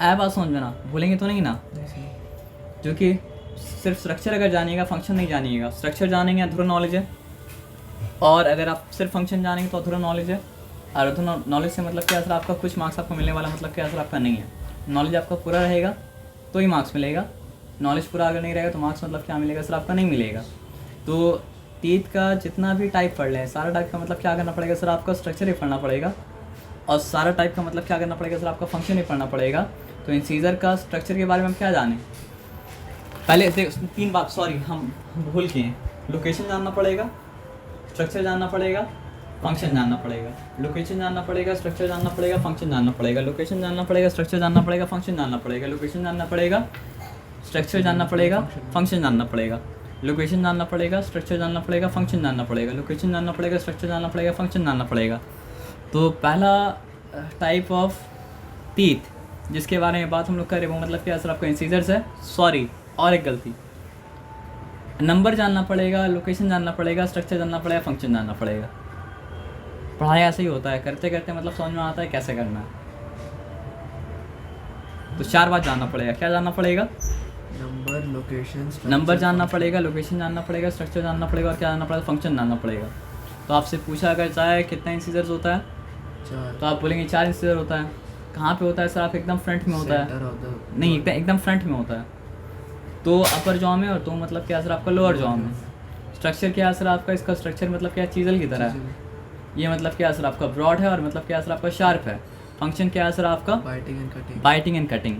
आया बात समझ में ना, भूलेंगे तो नहीं ना। जो कि सिर्फ स्ट्रक्चर अगर जानिएगा फंक्शन नहीं जानिएगा, स्ट्रक्चर जानेंगे अधूरा नॉलेज है, और अगर आप सिर्फ फंक्शन जानेंगे तो अधूरा नॉलेज है। और अधूरा नॉलेज से मतलब क्या सर आपका कुछ मार्क्स आपको मिलने वाला मतलब क्या सर आपका नहीं है। नॉलेज आपका पूरा रहेगा तो ही मार्क्स मिलेगा, नॉलेज पूरा अगर नहीं रहेगा तो मार्क्स मतलब क्या मिलेगा सर आपका नहीं मिलेगा। तो टीथ का जितना भी टाइप पढ़ लें, सारा टाइप का मतलब क्या करना पड़ेगा सर आपका, स्ट्रक्चर ही पढ़ना पड़ेगा, और सारा टाइप का मतलब क्या करना पड़ेगा सर आपका, फंक्शन ही पढ़ना पड़ेगा। तो इंसीजर का स्ट्रक्चर के बारे में हम क्या जाने, पहले 3 बात सॉरी हम भूल किए। लोकेशन जानना पड़ेगा, स्ट्रक्चर जानना पड़ेगा, फंक्शन जानना पड़ेगा। लोकेशन जानना पड़ेगा, स्ट्रक्चर जानना पड़ेगा, फंक्शन जानना पड़ेगा। लोकेशन जानना पड़ेगा, स्ट्रक्चर जानना पड़ेगा, फंक्शन जानना पड़ेगा। लोकेशन जानना पड़ेगा, स्ट्रक्चर जानना पड़ेगा, फंक्शन जानना पड़ेगा। लोकेशन जानना पड़ेगा, स्ट्रक्चर जानना पड़ेगा, फंक्शन जानना पड़ेगा। लोकेशन जानना पड़ेगा, स्ट्रक्चर जानना पड़ेगा, फंक्शन जानना पड़ेगा। तो पहला टाइप ऑफ टीथ जिसके बारे में बात हम लोग करें वो मतलब क्या सर आपका इंसीजर्स है। सॉरी और एक गलती, नंबर जानना पड़ेगा, लोकेशन जानना पड़ेगा, स्ट्रक्चर जानना पड़ेगा, फंक्शन जानना पड़ेगा। पढ़ाई ऐसे ही होता है, करते करते मतलब समझ में आता है कैसे करना है। तो 4 बात जानना पड़ेगा। क्या जानना पड़ेगा, नंबर, लोकेशन, नंबर जानना पड़ेगा, लोकेशन जानना पड़ेगा, स्ट्रक्चर जानना पड़ेगा, और क्या जानना पड़ेगा, फंक्शन जानना पड़ेगा। तो आपसे पूछा अगर जाए कितना इंसीजर्स होता है 4, तो आप बोलेंगे 4 इंसीजर होता है। कहाँ पे होता है सर आप, एकदम फ्रंट में होता है, नहीं एकदम फ्रंट में होता है। तो अपर जॉ में, और तो मतलब क्या सर आपका लोअर जॉ में। स्ट्रक्चर क्या है सर आपका, इसका स्ट्रक्चर मतलब क्या चीजल की तरह है। ये मतलब क्या सर आपका ब्रॉड है, और मतलब क्या सर आपका शार्प है। फंक्शन क्या है सर आपका, biting and cutting. Biting and cutting,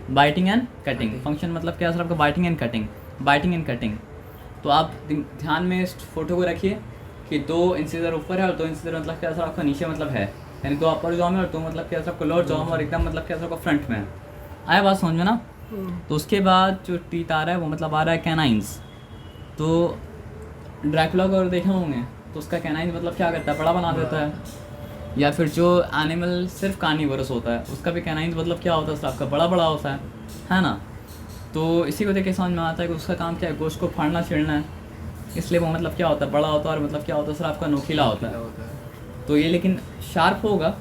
biting and cutting. Function मतलब क्या सर आपका, biting and cutting, biting and cutting. तो आप ध्यान में इस फोटो को रखिए कि 2 इंसीजर ऊपर है और 2 इंसीजर मतलब क्या सर आपका नीचे मतलब है, यानी 2 अपर जॉ में और 2 मतलब क्या सर आपका लोअर जॉ में, और एकदम मतलब क्या सर आपका फ्रंट में है। आया बात समझ में ना। तो उसके बाद जो टीथ आ रहा है वो मतलब आ रहा है कैनाइंस। तो ड्रैकुला को अगर देखे होंगे तो उसका कैनाइंस मतलब क्या करता है, बड़ा बना देता है। या फिर जो एनिमल सिर्फ कार्निवोरस होता है उसका भी कैनाइंस मतलब क्या होता है सर आपका, बड़ा बड़ा होता है ना। तो इसी को देख के समझ में आता है कि उसका काम क्या है, गोश्त को फाड़ना छीलना है, इसलिए वो मतलब क्या होता है, बड़ा होता है, और मतलब क्या होता है सर आपका, नोकीला होता है। तो ये लेकिन शार्प होगा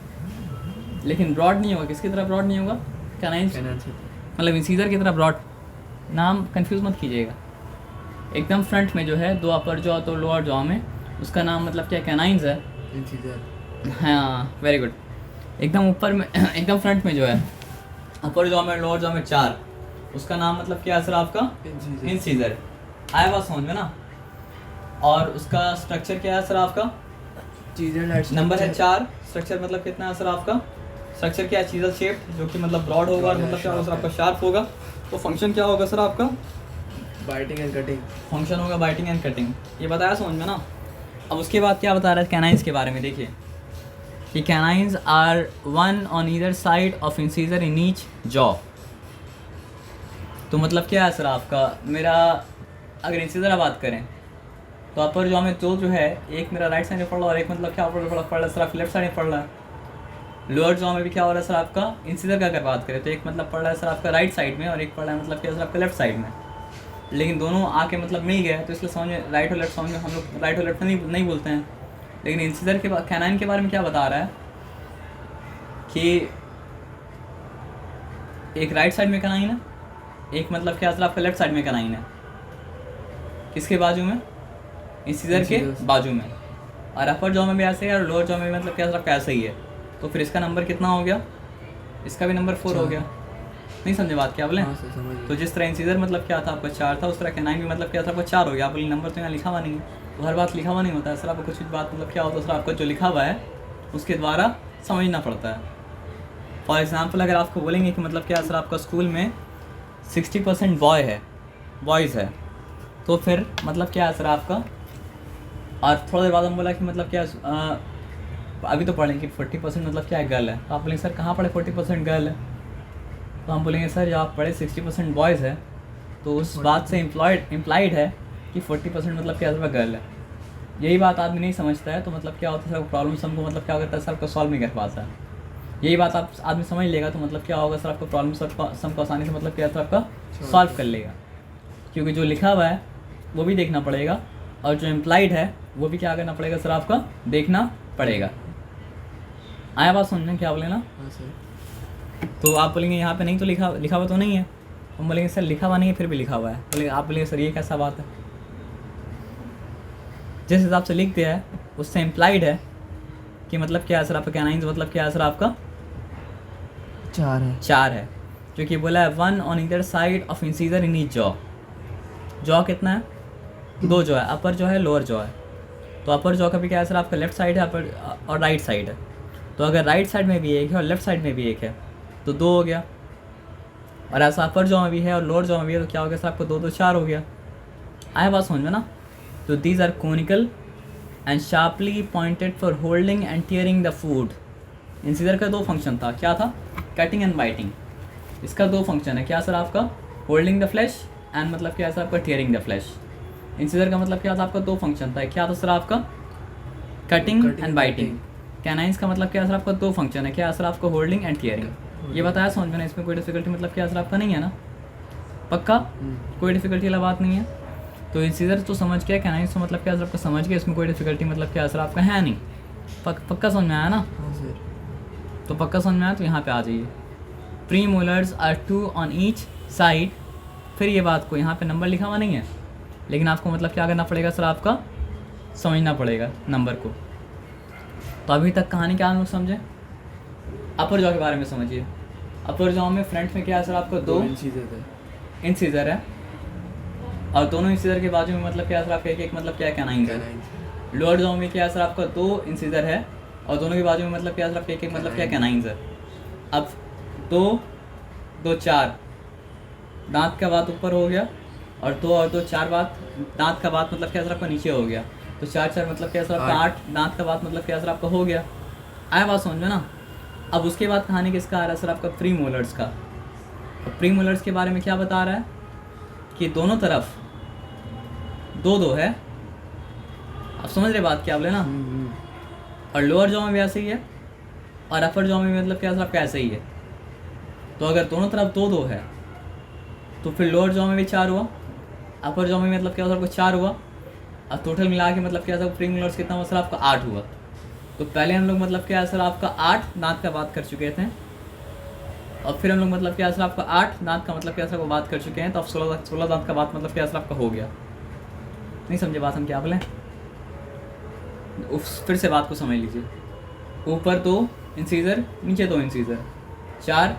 लेकिन ब्रॉड नहीं होगा। किसकी तरह ब्रॉड नहीं होगा, कैनाइंस मतलब इंसीजर की तरह ब्रॉड। नाम कंफ्यूज मत कीजिएगा। एकदम फ्रंट में जो है 2 अपर जॉ तो लोअर जॉ में, उसका नाम मतलब क्या, कैनाइंस है। हाँ वेरी गुड। एकदम ऊपर में एकदम फ्रंट में जो है अपर जॉ में लोअर जॉ में 4, उसका नाम मतलब क्या है सर आपका, इंसीजर। आया बात समझ में ना। और उसका स्ट्रक्चर क्या है सर आपका, नंबर है 4, स्ट्रक्चर मतलब कितना है सर आपका, स्ट्रक्चर क्या है, चीजल शेप जो कि मतलब ब्रॉड होगा, और मतलब क्या होगा सर आपका, शार्प होगा। तो फंक्शन क्या होगा सर आपका, बाइटिंग एंड कटिंग। फंक्शन होगा बाइटिंग एंड कटिंग। ये बताया समझ में ना। अब उसके बाद क्या बता रहा है कैनाइंस के बारे में, देखिए कि canines are 1 on either side of incisor in each jaw. तो मतलब क्या है सर आपका, मेरा अगर इंसीजर बात करें तो अपर जॉ में 2 जो है, एक मेरा राइट साइड में पड़ रहा है और एक मतलब क्या पड़ रहा है सर, आप लेफ्ट साइड में पड़ रहा है। लोअर जॉ में भी क्या हो रहा है सर आपका इंसिजर का अगर बात करें तो एक मतलब पड़ रहा है सर आपका राइट साइड में और एक पड़ रहा है मतलब क्या सर आपका लेफ्ट साइड में, लेकिन दोनों आके मतलब मिल गया तो इसलिए समझ में राइट और लेफ्ट समझ में हम लोग राइट और लेफ्ट नहीं बोलते हैं। लेकिन इंसिजर के कैनाइन के बारे में क्या बता रहा है कि एक राइट साइड में कैनाइन है, एक मतलब क्या सर आपका लेफ्ट साइड में कैनाइन है, किसके बाजू में, इंसिजर के बाजू में। और अपर जॉ में भी ऐसे ही है और लोअर जॉ में भी मतलब क्या सर आपका ऐसा ही है। तो फिर इसका नंबर कितना हो गया, इसका भी नंबर 4 हो गया। नहीं समझे बात क्या बोले? हाँ सर समझ गया। तो जिस तरह इंसिजर मतलब क्या था आपका 4 था, उस तरह कैनाइन भी मतलब क्या था आपका 4 हो गया। आप बोले नंबर तो यहाँ लिखा हुआ नहीं है, तो हर बात लिखा हुआ नहीं होता है सर। आपको कुछ बात मतलब क्या होता है सर, आपका जो लिखा हुआ है उसके द्वारा समझना पड़ता है। फॉर एग्ज़ाम्पल अगर आपको बोलेंगे कि मतलब क्या सर आपका स्कूल में 60% बॉयज़ है, तो फिर मतलब क्या है सर आपका, और थोड़ा देर बाद हम बोला कि मतलब क्या अभी तो पढ़ें कि 40% मतलब क्या है गर्ल है, तो आप बोलेंगे सर कहाँ पढ़े 40% गर्ल है, तो हम बोलेंगे सर जब आप पढ़े 60% बॉयज़ है तो उस बात से इम्प्लाइड है कि 40% मतलब क्या सर गर्ल है। यही बात आदमी नहीं समझता है तो मतलब क्या होता है सर प्रॉब्लम हमको मतलब क्या करता है सर आपको सॉल्व नहीं कर पाता है। यही बात आप आदमी समझ लेगा तो मतलब क्या होगा सर आपको प्रॉब्लम सम को आसानी से मतलब क्या सर आपका सॉल्व कर लेगा, क्योंकि जो लिखा हुआ है वो भी देखना पड़ेगा और जो इम्प्लाइड है वो भी क्या करना पड़ेगा सर आपका देखना पड़ेगा। आया बात समझना क्या बोले ना? हाँ सर। तो आप बोलेंगे यहाँ पे नहीं तो लिखा हुआ तो नहीं है, हम बोलेंगे सर लिखा हुआ नहीं है फिर भी लिखा हुआ है। बोलेंगे आप बोलेंगे सर ये कैसा बात है, जिस हिसाब से लिख दिया है उससे इम्प्लाइड है कि मतलब क्या है सर आपका कैनाइंस मतलब क्या है सर आपका 4 है, क्योंकि बोला है 1 on either side of incisor in each jaw. Jaw कितना है, 2 जॉ है, अपर जॉ है लोअर जॉ है। तो अपर जॉ का भी क्या है सर आपका लेफ्ट साइड है अपर और राइट साइड है। तो अगर राइट साइड में भी एक है और लेफ्ट साइड में भी एक है तो 2 हो गया, और ऐसा अपर जॉ में भी है और लोअर जॉ में भी है तो क्या हो गया सर आपको 2 4 हो गया। आया बात समझ में ना? तो these are conical and sharply pointed for holding and tearing the food. Incisor का 2 फंक्शन था, क्या था, कटिंग एंड बाइटिंग। इसका 2 फंक्शन है, क्या सर आपका होल्डिंग द फ्लैश एंड मतलब क्या सर आपका टीयरिंग द फ्लैश। इंसीजर का मतलब क्या था आपका 2 फंक्शन था, क्या था सर आपका कटिंग एंड बाइटिंग। कैनाइंस का मतलब क्या सर आपका 2 फंक्शन है, क्या सर आपका होल्डिंग एंड टीयरिंग। ये बताया समझ में ना, इसमें कोई डिफिकल्टी मतलब क्या सर आपका नहीं है ना, पक्का कोई डिफिकल्टी वाला बात नहीं है। तो इंसीजर तो समझ गया, कैनाइंस तो मतलब क्या सर आपका समझ गया, इसमें कोई डिफिकल्टी मतलब क्या सर आपका है नहीं। पक्का समझ में आया ना? हाँ सर। तो पक्का समझ में आया तो यहाँ पे आ जाइए। Premolars are 2 on each side. फिर ये बात को यहाँ पे नंबर लिखा हुआ नहीं है, लेकिन आपको मतलब क्या करना पड़ेगा सर आपका समझना पड़ेगा नंबर को। तो अभी तक कहानी क्या हम लोग समझे। अपर जॉ के बारे में समझिए। अपर जॉ में फ्रंट में क्या है सर आपको 2 इंसीजर है और दोनों इंसीजर के बाजू में मतलब क्या है सर आपका एक मतलब क्या है कैनाइंस है। लोअर जॉ में क्या है सर आपका 2 इंसीजर है और दोनों के बाजू में मतलब क्या है सर आपका एक मतलब क्या कैनाइंस है। अब 2 2 4 दांत का बात ऊपर हो गया और 2 और 2 4 बात दांत का बात मतलब क्या सर आपका नीचे हो गया। तो 4 4 मतलब क्या सर आपका 8 दांत का बात मतलब क्या सर आपका हो गया। आया बात समझ में ना? अब उसके बाद कहानी किसका आ रहा है सर आपका प्री मोलर्स का। प्री मोलर्स के बारे में क्या बता रहा है कि दोनों तरफ 2 2 है। आप समझ रहे बात क्या बोले ना? और लोअर जॉ में भी ऐसे ही है और अपर जॉ में भी मतलब क्या सर आपका ऐसे ही है। तो अगर दोनों तरफ 2 2 है तो फिर लोअर जॉ में भी 4 हुआ, अपर जॉ में मतलब क्या सर आपको 4 हुआ, और टोटल मिला के मतलब क्या सर प्री मोलर्स कितना हुआ सर आपका 8 हुआ। तो पहले हम लोग मतलब क्या सर आपका 8 दांत का बात कर चुके थे और फिर हम लोग मतलब क्या सर आपका 8 दांत का मतलब क्या सर को बात कर चुके हैं, तो अब 16 दांत का बात मतलब क्या सर आपका हो गया। नहीं समझे बात हम क्या बोले? फिर से बात को समझ लीजिए। ऊपर 2 इंसीजर नीचे 2 इंसीजर 4,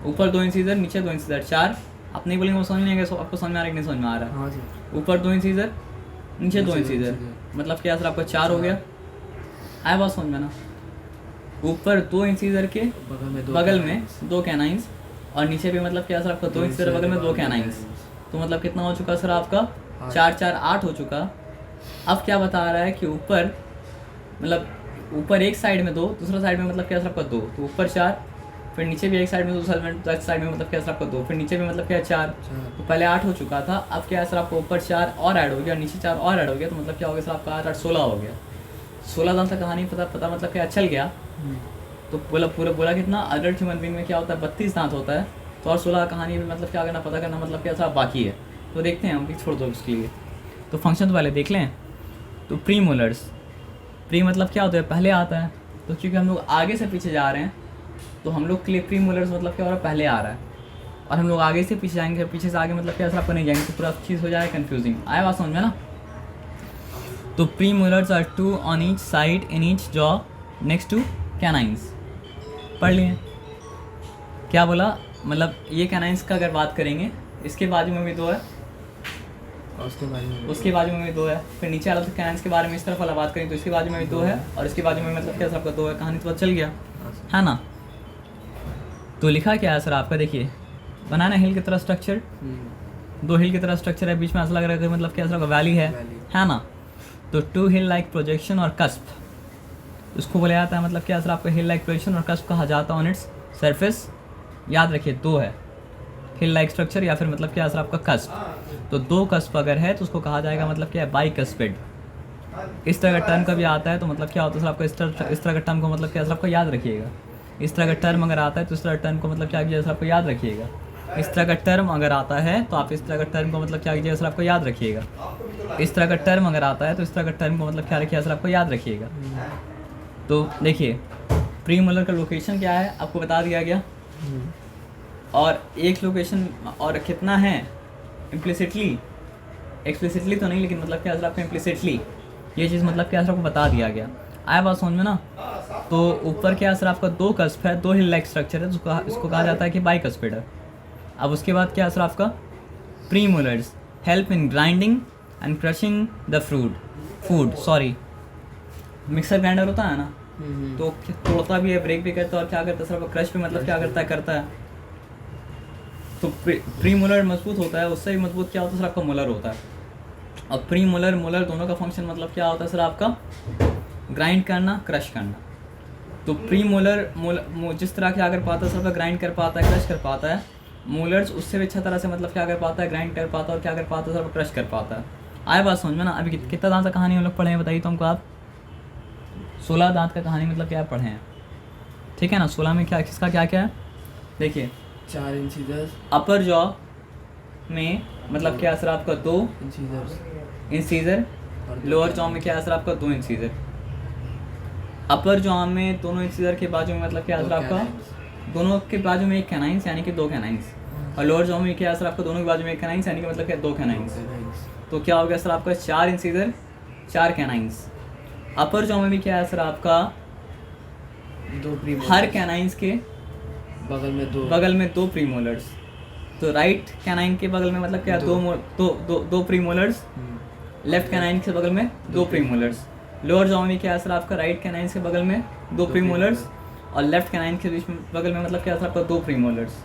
ऊपर 2 इंसीजर नीचे 2 इंसीजर 4। आप नहीं बोलेंगे वो समझ नहीं आएगा, आपको समझ में आ रहा है कि नहीं समझ में आ रहा है? हाँ जी। ऊपर 2 इंसीजर नीचे 2 इंसीजर मतलब क्या सर आपका 4 हो गया। आया बात समझ में ना? ऊपर 2 इंसीजर के बगल में 2 कैनाइंस और नीचे भी मतलब क्या सर आपका 2 इंसीजर बगल में 2 कैनाइंस। तो मतलब कितना हो चुका सर आपका 4 4 8 हो चुका। अब क्या बता रहा है कि ऊपर मतलब ऊपर एक साइड में 2 दूसरा साइड में मतलब क्या सर आपका 2, तो ऊपर 4, फिर नीचे भी एक साइड में दूसरा साइड में मतलब क्या सर आपका 2, फिर नीचे भी मतलब क्या 4। तो पहले 8 हो चुका था, अब क्या है सर आपको ऊपर 4 और ऐड हो गया, नीचे 4 और ऐड हो गया, तो मतलब क्या हो गया सर आपका 8 8 16 हो गया। 16 दांत का कहानी पता मतलब क्या चल गया। तो बोला कितना अडल्ट ह्यूमन बीइंग में क्या होता है 32 दांत होता है। तो और 16 कहानी में मतलब क्या करना पता करना मतलब क्या सब बाकी है। तो देखते हैं हम भी, छोड़ दो उसके लिए। तो फंक्शन तो पहले देख लें। तो प्री मोलर्स, प्री मतलब क्या होता है पहले आता है। तो क्योंकि हम लोग आगे से पीछे जा रहे हैं तो हम लोग के लिए प्री मोलर्स मतलब क्या हो रहा है पहले आ रहा है। और हम लोग आगे से पीछे जाएंगे, पीछे से आगे मतलब क्या आपको नहीं जाएंगे, तो पूरा चीज़ हो जाएगा कन्फ्यूजिंग। आया बात समझ में ना। तो premolars are 2 on each side in each jaw next to canines. पढ़ लिए क्या बोला, मतलब ये कैनाइंस का अगर बात करेंगे इसके बाजू में भी 2 है, उसके बाजू में भी 2 है। फिर नीचे वाला तो कैनाइंस के बारे में इस तरफ वाला बात करें तो इसके बाजू में भी 2 है, और इसके बाजू में मतलब क्या सबका 2 है। कहानी तो पता चल गया है ना। तो लिखा क्या है सर आपका, देखिए बनाना हिल की तरह स्ट्रक्चर, 2 हिल की तरह स्ट्रक्चर है, बीच में ऐसा लग रहा है कि मतलब क्या सर वैली है ना। तो 2 हिल लाइक प्रोजेक्शन और कस्प, उसको बोला जाता है मतलब क्या सर आपका हिल लाइक प्रोजेक्शन और कस्प कहा जाता है ऑन इट्स सरफेस। याद रखिए 2 है हिल लाइक स्ट्रक्चर या फिर मतलब क्या सर आपका कस्प। तो 2 कस्प अगर है तो उसको कहा जाएगा मतलब क्या है बाई कस्पेड। इस तरह का टर्म कभी आता है तो मतलब क्या होता है सर आपको इस तरह का टर्म को मतलब क्या सर आपको याद रखिएगा। इस तरह का टर्म अगर आता है तो इस तरह टर्म को मतलब क्या कीजिए सर आपको याद रखिएगा। इस तरह का टर्म अगर आता है तो आप इस तरह का टर्म को मतलब क्या कीजिएगा सर आपको याद रखिएगा। इस तरह का टर्म अगर आता है तो इस तरह का टर्म को मतलब क्या रखिएगा सर आपको याद रखिएगा। तो देखिए प्री मोलर का लोकेशन क्या है आपको बता दिया गया, और एक लोकेशन और कितना है इम्प्लिसिटली, एक्सप्लिसिटली तो नहीं लेकिन मतलब क्या सर आपको इम्प्लिसिटली ये चीज़ मतलब क्या सर आपको बता दिया गया। आया बात समझ में ना। तो ऊपर क्या सर आपका 2 कस्प है, 2 हिल लाइक स्ट्रक्चर है, तो इसको कहा जाता है कि बाई कस्पेड है। अब उसके बाद क्या सर आपका pre molars help in grinding and crushing the food mixer grinder होता है ना, तो तोड़ता भी है, ब्रेक भी करता है, और क्या करता है सर क्रश भी मतलब क्या करता है। तो प्री मोलर मजबूत होता है, उससे भी मजबूत क्या होता है सर आपका मोलर होता है। और प्री मोलर मोलर दोनों का फंक्शन मतलब क्या होता है सर आपका ग्राइंड करना, क्रश करना। तो प्री मोलर जिस तरह क्या कर पाता है सर आपका ग्राइंड कर पाता है, क्रश कर पाता है, मोलर्स उससे भी अच्छा तरह से मतलब क्या कर पाता है ग्राइंड कर पाता है, और क्या कर पाता है सर क्रश कर पाता है। आया बात समझ में ना। अभी कितना दांत का कहानी हम लोग पढ़े हैं बताइए तो हमको आप, 16 दांत का कहानी मतलब क्या पढ़े हैं, ठीक है ना। 16 में क्या किसका क्या क्या है देखिए, 4 इंसीजर्स, अपर जॉ में मतलब क्या सर आपका 2 इंसीजर, लोअर जॉ में क्या सर आपका 2 इंसीजर। अपर जॉ में दोनों इंसीजर के बाजू में मतलब क्या सर आपका दोनों के बाजू में 1 कैनाइंस यानी कि 2 कैनाइंस, और लोअर जॉ में क्या सर आपका दोनों के बाजू में 1 कैनाइंस यानी कि मतलब क्या 2 कैनाइंस। तो क्या हो गया सर आपका 4 इंसीजर 4 कैनाइंस। अपर जॉ में भी क्या है सर आपका 2 प्री हर कैनाइंस के बगल में 2 प्री मोलर्स। तो राइट कैनाइन के बगल में मतलब क्या 2 प्री मोलर्स, लेफ्ट कैनाइन के बगल में 2 प्री मोलर्स। लोअर जॉ में क्या है सर आपका राइट कैनाइन के बगल में 2 प्री मोलर्स, और लेफ्ट कैनाइन के बीच में बगल में मतलब क्या है सर आपका 2 प्री मोलर्स।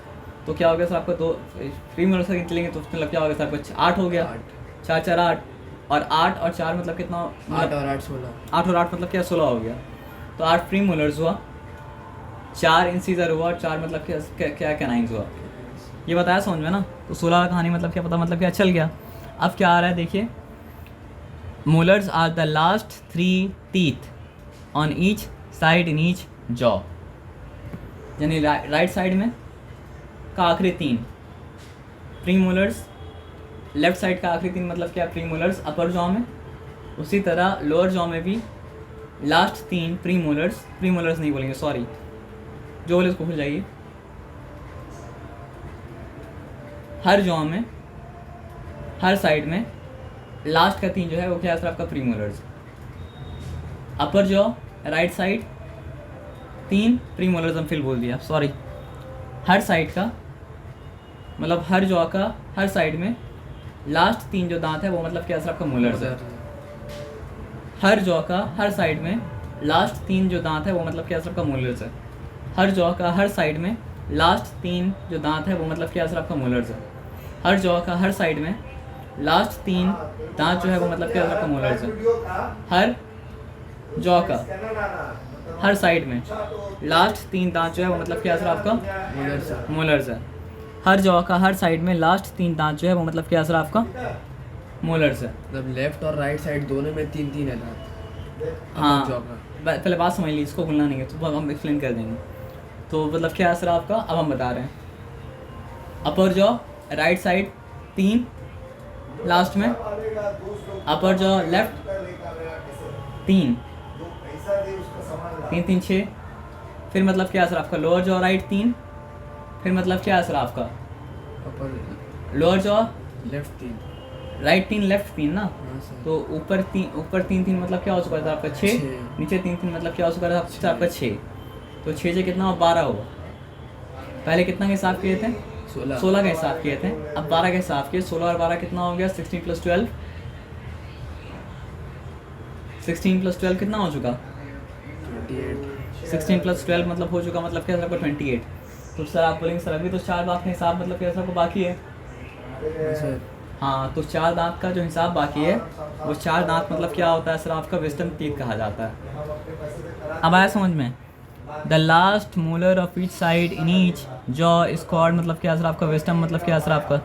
तो क्या हो गया सर आपका 2 प्री मोलर्स का गिनती लेंगे तो उसमें मतलब क्या हो गया सर आपका 8 हो गया, 4 4 8, और 8 और 4 मतलब कितना, 8 और 8 16, 8 और 8 मतलब क्या 16 हो गया। तो 8 प्री मोलर्स हुआ, 4 इंसीजर हुआ, और 4 मतलब क्या कैनाइंस हुआ। ये बताया समझ में ना। तो 16 कहानी मतलब क्या पता मतलब क्या चल गया। अब क्या आ रहा है देखिए, molars are the last 3 teeth on each side in each jaw, यानी राइट साइड में का आखिरी 3 प्री मोलर्स, लेफ्ट साइड का आखिरी 3 मतलब क्या प्री मोलर्स अपर जॉ में। उसी तरह लोअर जॉ में भी लास्ट 3 प्री मोलर्स नहीं बोलेंगे सॉरी, जो बोले उसको भूल जाइए। हर जॉ में हर साइड में लास्ट का 3 जो है वो क्या है सर आपका प्री मोलर्स। अपर jaw right side 3 pre molars, हम फिर बोल दिया सॉरी। हर साइड का मतलब हर जॉ का हर साइड में लास्ट 3 जो दांत है वो मतलब क्या सर आपका मोलर्स है। हर जॉ का हर साइड में लास्ट 3 जो दांत है वो मतलब क्या सर आपका मोलर्स है। हर जॉ का हर साइड में लास्ट 3 जो दांत है वो मतलब क्या सर आपका मोलर्स है। हर जॉ का हर साइड में लास्ट 3 दांत जो है वो मतलब क्या सर आपका मोलर्स है। हर जॉ का हर साइड में लास्ट 3 दांत जो है वो मतलब क्या सर आपका मोलर्स है। हर जॉ का हर साइड में लास्ट 3 दांत जो है वो मतलब क्या सर आपका मोलर्स है। मतलब लेफ्ट और राइट साइड दोनों में 3 3 है दांत। हाँ जॉ का पहले बात समझ ली, इसको भूलना नहीं है, तो हम एक्सप्लेन कर देंगे। तो मतलब क्या असर आपका, अब हम बता रहे हैं। अपर जॉ राइट साइड 3, लास्ट में अपर जॉ लेफ्ट 3 3 3 6, फिर मतलब क्या असर आपका लोअर जॉ राइट 3, फिर मतलब क्या असर आपका upper lower jaw left 3। Right 3 left 3 ना, हाँ सर। तो ऊपर 3 3 मतलब क्या हो चुका था आपका 6, छः। नीचे 3 3 मतलब क्या हो चुका था आपका 6, तो 6 से कितना 12 हुआ। पहले कितना के हिसाब किए थे 16 का हिसाब किए थे, अब 12 का हिसाब किए। 16 और 12 कितना हो गया 16 + 12, 16 + 12 कितना हो चुका 28। 16 + 12 मतलब हो चुका, मतलब क्या सर आपका 28। तो सर आप बोलेंगे सर अभी तो 4 दांत का हिसाब मतलब क्या सबको बाकी है। हाँ सर। हाँ तो 4 दांत का जो हिसाब बाकी है, वो 4 दांत मतलब क्या होता है सर आपका विजडम टीथ कहा जाता है। अब आया समझ में। The last molar of each side in each jaw is called, मतलब क्या सर आपका विजडम, मतलब क्या सर आपका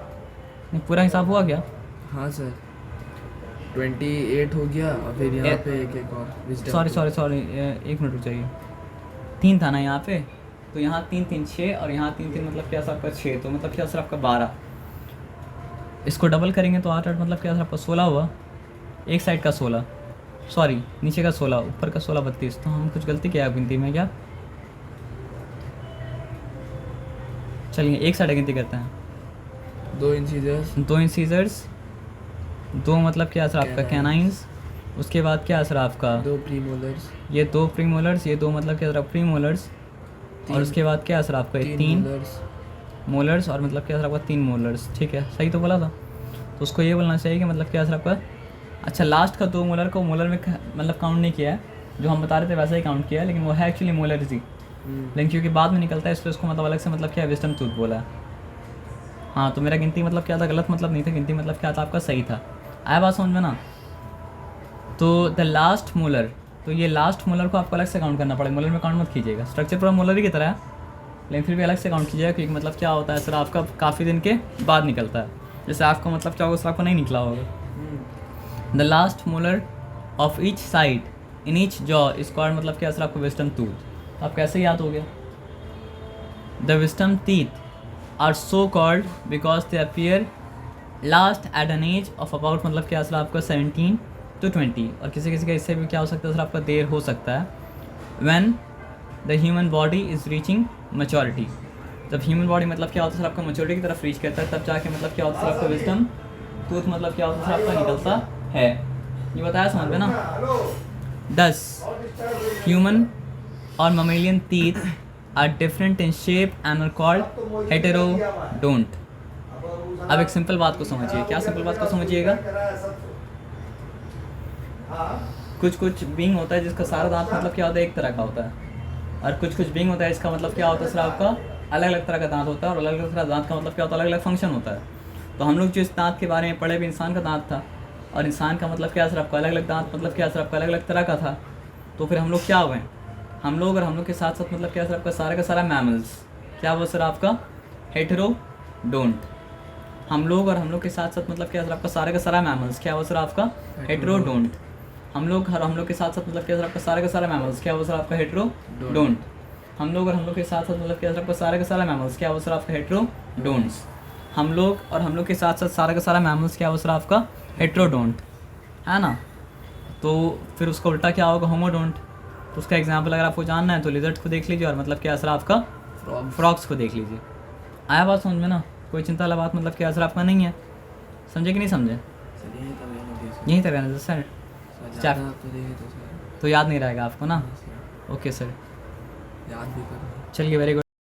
पूरा हिसाब हुआ क्या। हाँ सर 28 हो गया और फिर यहाँ पे एक और wisdom सॉरी 1 मिनट रुक जाइए। 3 था ना यहाँ पे, तो यहाँ 3 3 6 और यहाँ 3 3 मतलब क्या सर आपका 6, तो मतलब क्या सर आपका 12। इसको डबल करेंगे तो 8 8 मतलब क्या सर आपका 16 हुआ। एक साइड का 16, सॉरी नीचे का 16, ऊपर का 16 32, तो हम कुछ गलती किया गिनती में क्या। चलिए एक साइड गिनती करते हैं। 2 इंसीजर्स 2 इंसीजर्स, 2 मतलब क्या सर आपका कैनाइंस, उसके बाद क्या सर आपका 2 प्रीमोलर्स ये 2 प्रीमोलर्स, ये 2 मतलब क्या सर प्रीमोलर्स, और उसके बाद क्या सर आपका 3 मोलर्स। मोलर्स, और मतलब क्या सर आपका 3 मोलर्स। ठीक है सही तो बोला था। तो उसको ये बोलना चाहिए कि मतलब क्या सर आपका, अच्छा लास्ट का 2 मोलर को मोलर में मतलब काउंट नहीं किया है, जो हम बता रहे थे वैसा ही काउंट किया है, लेकिन वो है एक्चुअली मोलर्स ही, लेकिन क्योंकि बाद में निकलता है इसलिए उसको मतलब अलग से मतलब क्या विजडम टूथ बोला है। हाँ तो मेरा गिनती मतलब क्या था, गलत मतलब नहीं था, गिनती मतलब क्या था आपका सही था। आया बात समझ में ना। तो द लास्ट मोलर, तो ये लास्ट मोलर को आपको अलग से काउंट करना पड़ेगा, मोलर में काउंट मत कीजिएगा, स्ट्रक्चर पूरा मोलर ही की तरह है, लेकिन फिर भी अलग से काउंट कीजिएगा, क्योंकि मतलब क्या होता है सर आपका काफ़ी दिन के बाद निकलता है, जैसे आपको मतलब क्या होगा सर आपको नहीं निकला होगा। The last molar of each side in each jaw is called, मतलब क्या सर आपको विजडम टूथ। आप कैसे याद हो गया। The wisdom teeth are so called because they appear last at an age of about, मतलब क्या सर आपका 17 to 20, और किसी किसी का इससे भी क्या हो सकता है सर आपका देर हो सकता है। When the human body is reaching maturity, जब ह्यूमन बॉडी मतलब क्या होता है सर आपका मैच्योरिटी की तरफ रीच करता है, तब जाके मतलब क्या होता है सर आपका विजडम टूथ मतलब क्या होता है सर आपका निकलता है। ये बताया समझ में ना। 10 ह्यूमन और mammalian teeth are different in shape and are called heterodont. अब एक सिंपल बात को समझिए। क्या सिंपल बात को समझिएगा। कुछ बीइंग होता है जिसका सारा दांत मतलब क्या होता है एक तरह का होता है, और कुछ बीइंग होता है इसका मतलब क्या होता है सर आपका अलग अलग तरह का दांत होता है, और अलग अलग तरह दांत का मतलब क्या होता है अलग अलग फंक्शन होता है। तो हम लोग जो इस दांत के बारे में पढ़े भी इंसान का दांत था, और इंसान का मतलब क्या सर आपका अलग अलग दांत मतलब क्या सर आपका अलग अलग तरह का था। तो फिर हम लोग क्या हुए, हम लोग और हम लोग के साथ साथ मतलब क्या सर आपका सारा का सारा मैमल्स क्या हुआ सर आपका हेटेरोडोंट। हम लोग और हम लोग के साथ साथ मतलब क्या सर आपका सारा का सारा मैमल्स क्या हुआ सर आपका हेटेरोडोंट। हम लोग और हम लोग के साथ साथ मतलब क्या सर आपका सारा का सारा मैमल्स क्या हुआ सर आपका हेटेरोडोंट। हम लोग और हम लोग के साथ साथ मतलब क्या सर आपका सारा का सारा मैमल्स क्या हुआ सर आपका हेटेरोडोंट्स। हम लोग और हम लोग के साथ साथ सारा का सारा मैमल्स क्या हुआ सर आपका हेटेरोडोंट, है ना। तो फिर उसका उल्टा क्या होगा होमोडोंट। तो उसका एग्जाम्पल अगर आपको जानना है तो लिजर्ट को देख लीजिए, और मतलब क्या सर आपका फ्रॉग्स को देख लीजिए। आया बात समझ में ना। कोई चिंता वाला बात मतलब क्या सर आपका नहीं है। समझे कि नहीं समझे। यहीं तक रहना सर। तो याद नहीं रहेगा आपको ना। ओके सर याद भी कर चलिए वेरी गुड।